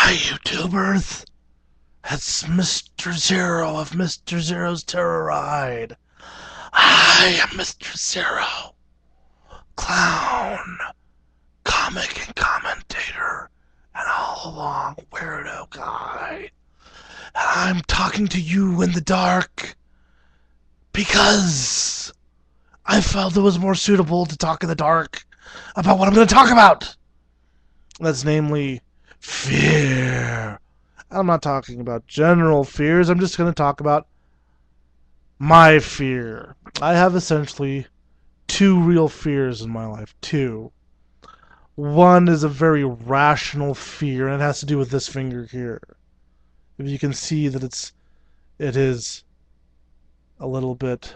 Hi, YouTubers! It's Mr. Zero of Mr. Zero's Terror Ride. I am Mr. Zero, clown, comic and commentator, and all along weirdo guy. And I'm talking to you in the dark because I felt it was more suitable to talk in the dark about what I'm going to talk about. That's namely fear. I'm not talking about general fears. I'm just going to talk about my fear. I have essentially two real fears in my life. Two. One is a very rational fear, and it has to do with this finger here. If you can see that it is a little bit,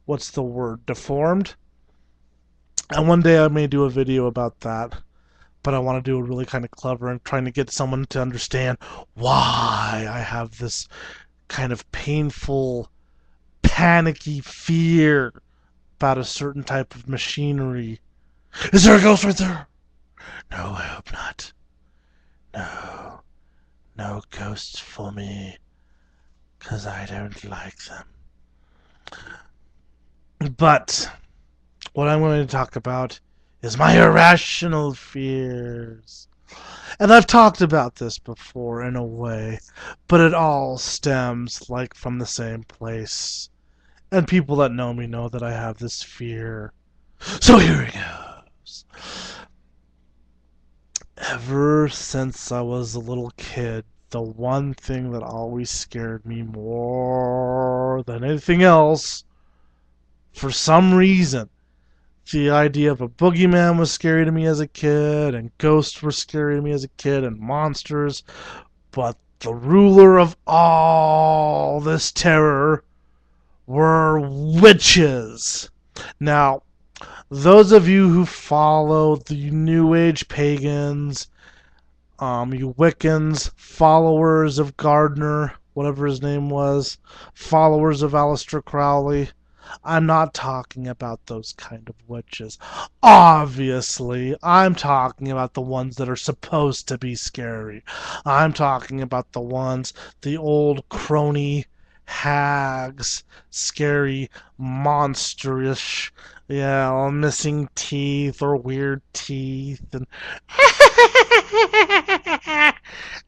what's the word? Deformed. And one day I may do a video about that. But I want to do it really kind of clever and trying to get someone to understand why I have this kind of painful, panicky fear about a certain type of machinery. Is there a ghost right there? No, I hope not. No. No ghosts for me. 'Cause I don't like them. But what I'm going to talk about is my irrational fears. And I've talked about this before in a way, but it all stems like from the same place. And people that know me know that I have this fear. So here it goes. Ever since I was a little kid, the one thing that always scared me more than anything else, for some reason, the idea of a boogeyman was scary to me as a kid, and ghosts were scary to me as a kid, and monsters. But the ruler of all this terror were witches. Now, those of you who follow the New Age pagans, you Wiccans, followers of Gardner, whatever his name was, followers of Aleister Crowley, I'm not talking about those kind of witches. Obviously, I'm talking about the ones that are supposed to be scary. I'm talking about the old crony hags, scary, monsterish, all missing teeth or weird teeth, and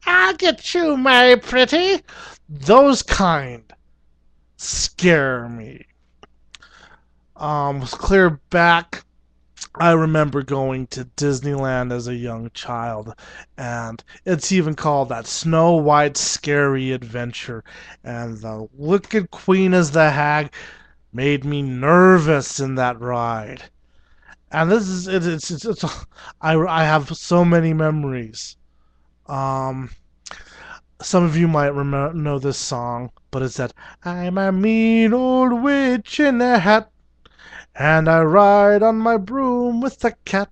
I'll get you, my pretty. Those kind scare me. Was clear back. I remember going to Disneyland as a young child, and it's even called that Snow White Scary Adventure. And the Wicked Queen as the hag made me nervous in that ride. And this is I have so many memories. Some of you might know this song, but it's that I'm a mean old witch in a hat. And I ride on my broom with the cat.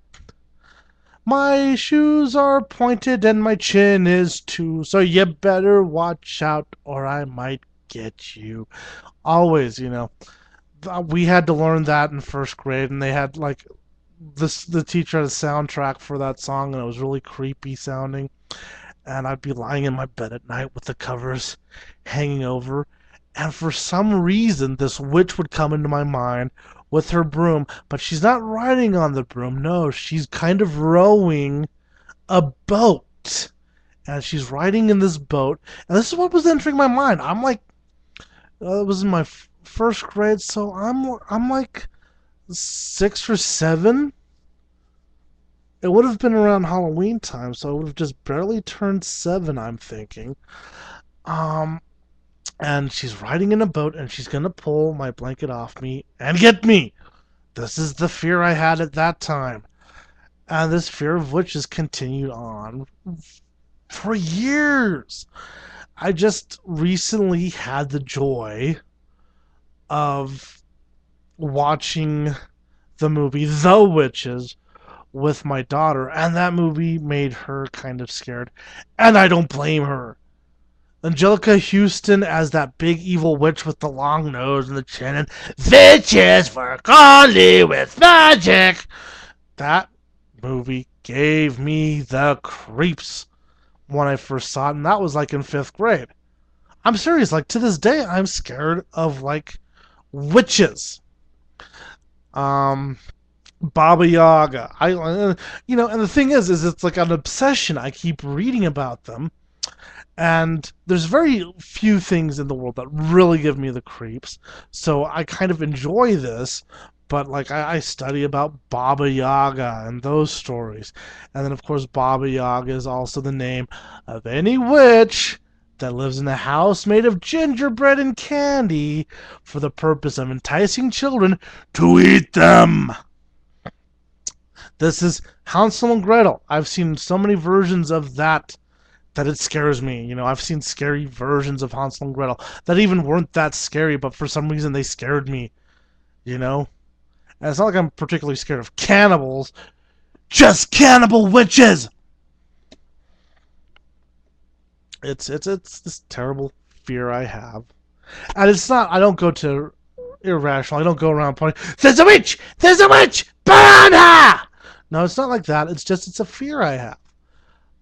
My shoes are pointed and my chin is too, so you better watch out or I might get you. Always, we had to learn that in first grade, and they had like the teacher had a soundtrack for that song, and it was really creepy sounding. And I'd be lying in my bed at night with the covers hanging over, and for some reason this witch would come into my mind with her broom, but she's not riding on the broom. No, she's kind of rowing a boat. And she's riding in this boat. And this is what was entering my mind. I'm like, it was in my first grade, so I'm like 6 or 7. It would have been around Halloween time, so I would have just barely turned 7, I'm thinking. And she's riding in a boat, and she's going to pull my blanket off me and get me. This is the fear I had at that time. And this fear of witches continued on for years. I just recently had the joy of watching the movie The Witches with my daughter, and that movie made her kind of scared. And I don't blame her. Angelica Houston as that big evil witch with the long nose and the chin, and witches work only with magic. That movie gave me the creeps when I first saw it, and that was like in 5th grade. I'm serious, like to this day, I'm scared of like witches. Um, Baba Yaga. And the thing is it's like an obsession. I keep reading about them, and there's very few things in the world that really give me the creeps. So I kind of enjoy this, but like I study about Baba Yaga and those stories. And then, of course, Baba Yaga is also the name of any witch that lives in a house made of gingerbread and candy for the purpose of enticing children to eat them. This is Hansel and Gretel. I've seen so many versions of that it scares me. I've seen scary versions of Hansel and Gretel that even weren't that scary, but for some reason they scared me. You know, and it's not like I'm particularly scared of cannibals, just cannibal witches. It's this terrible fear I have, and it's not. I don't go to irrational. I don't go around pointing. There's a witch. There's a witch. Burn her. No, it's not like that. It's a fear I have.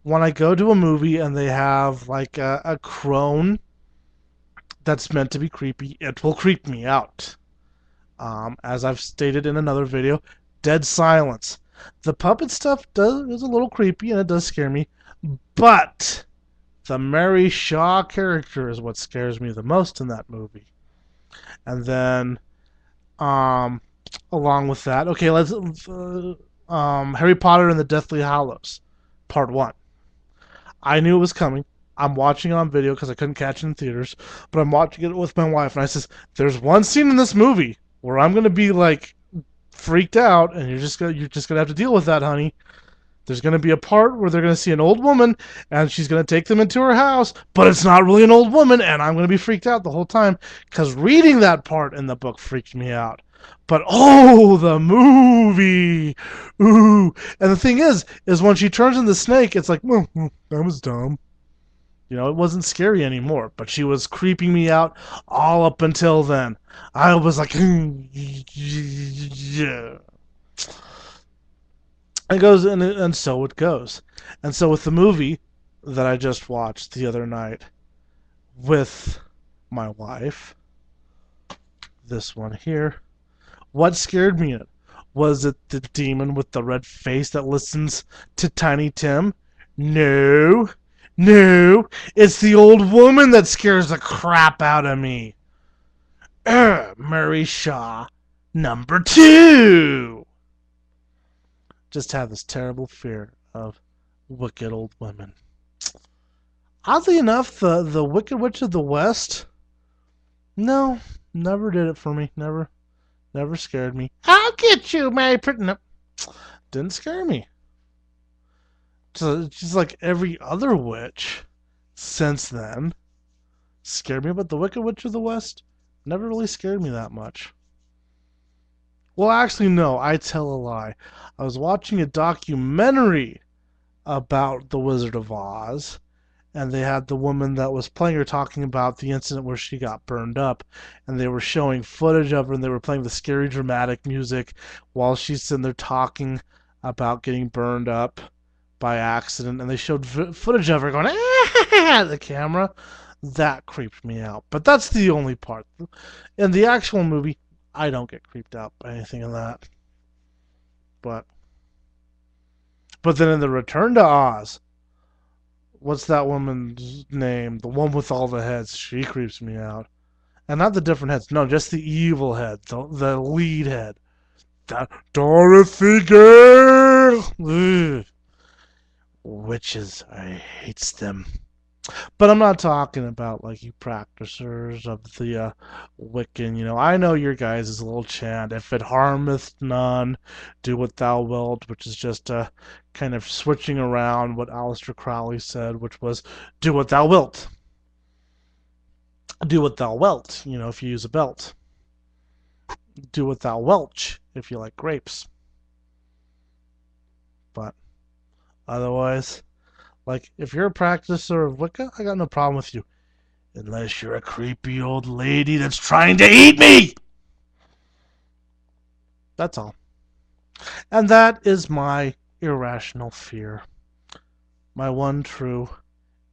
When I go to a movie and they have like a crone that's meant to be creepy, it will creep me out. As I've stated in another video, dead silence. The puppet stuff is a little creepy and it does scare me, but the Mary Shaw character is what scares me the most in that movie. And then, along with that, okay, let's Harry Potter and the Deathly Hallows, Part 1. I knew it was coming. I'm watching it on video because I couldn't catch it in theaters, but I'm watching it with my wife, and I says, "There's one scene in this movie where I'm gonna be like freaked out, and you're just gonna have to deal with that, honey. There's gonna be a part where they're gonna see an old woman, and she's gonna take them into her house, but it's not really an old woman, and I'm gonna be freaked out the whole time because reading that part in the book freaked me out." But oh, the movie, ooh! And the thing is when she turns into the snake, it's like, well, that was dumb. It wasn't scary anymore, but she was creeping me out all up until then. I was like, yeah. It goes, and so it goes. And so with the movie that I just watched the other night with my wife, this one here, what scared me in it? Was it the demon with the red face that listens to Tiny Tim? No. No. It's the old woman that scares the crap out of me. Murray Shaw, number 2. Just have this terrible fear of wicked old women. Oddly enough, the Wicked Witch of the West, no, never did it for me. Never scared me. I'll get you, Mary Pretty. No, didn't scare me. Just like every other witch since then scared me, but the Wicked Witch of the West never really scared me that much. Well, actually, no, I tell a lie. I was watching a documentary about the Wizard of Oz, and they had the woman that was playing her talking about the incident where she got burned up, and they were showing footage of her, and they were playing the scary dramatic music while she's sitting there talking about getting burned up by accident, and they showed footage of her going at the camera. That creeped me out, but that's the only part. In the actual movie, I don't get creeped out by anything in that. But then in the Return to Oz, what's that woman's name? The one with all the heads. She creeps me out. And not the different heads. No, just the evil head. The lead head. That Dorothy girl! Ugh. Witches. I hates them. But I'm not talking about like you practicers of the Wiccan. I know your guys' little chant. If it harmeth none, do what thou wilt, which is just kind of switching around what Aleister Crowley said, which was do what thou wilt. Do what thou wilt, if you use a belt. Do what thou welch, if you like grapes. But otherwise, like, if you're a practicer of Wicca, I got no problem with you. Unless you're a creepy old lady that's trying to eat me! That's all. And that is my irrational fear. My one true,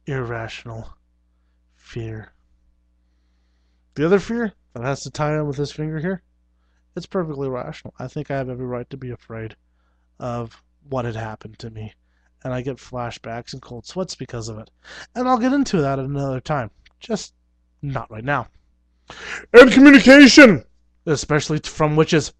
irrational fear. The other fear that has to tie in with this finger here, it's perfectly rational. I think I have every right to be afraid of what had happened to me. And I get flashbacks and cold sweats because of it. And I'll get into that at another time. Just not right now. And communication! Especially from witches.